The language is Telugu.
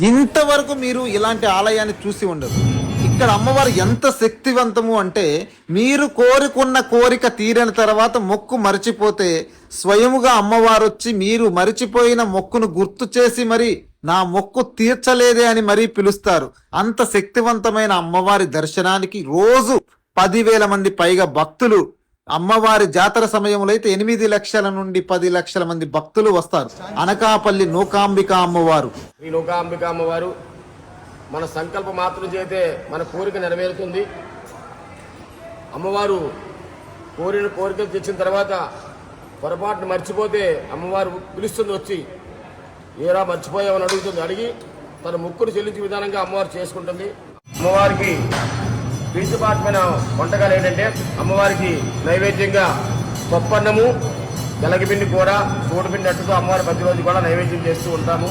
ఇంతవరకు మీరు ఇలాంటి ఆలయాన్ని చూసి ఉండరు. ఇక్కడ అమ్మవారు ఎంత శక్తివంతము అంటే, మీరు కోరుకున్న కోరిక తీరిన తర్వాత మొక్కు మర్చిపోతే స్వయముగా అమ్మవారు వచ్చి మీరు మరిచిపోయిన మొక్కును గుర్తు చేసి మరి నా మొక్కు తీర్చలేదే అని మరీ పిలుస్తారు. అంత శక్తివంతమైన అమ్మవారి దర్శనానికి రోజు 10,000 మంది పైగా భక్తులు, అమ్మవారి జాతర సమయంలో అయితే 8 లక్షల నుండి 10 లక్షల మంది భక్తులు వస్తారు. అనకాపల్లి నూకాంబిక అమ్మవారు. ఈ నూకాంబిక అమ్మవారు మన సంకల్ప మాత్రం చేతే మన కోరిక నెరవేరుతుంది. అమ్మవారు కోరిన కోరికలు తెచ్చిన తర్వాత పొరపాటును మర్చిపోతే అమ్మవారు పిలుస్తుంది, వచ్చి ఏరా మర్చిపోయామని అడుగుతుంది. అడిగి తన ముక్కును చెల్లించే విధానంగా అమ్మవారు చేసుకుంటుంది. అమ్మవారికి ప్రీతిపాత్మైన వంటకాలు ఏంటంటే, అమ్మవారికి నైవేద్యంగా పప్పన్నము, తెలగపిండి కూర, తోడుపిండి అట్టుతో అమ్మవారి ప్రతిరోజు కూడా నైవేద్యం చేస్తూ ఉంటాము.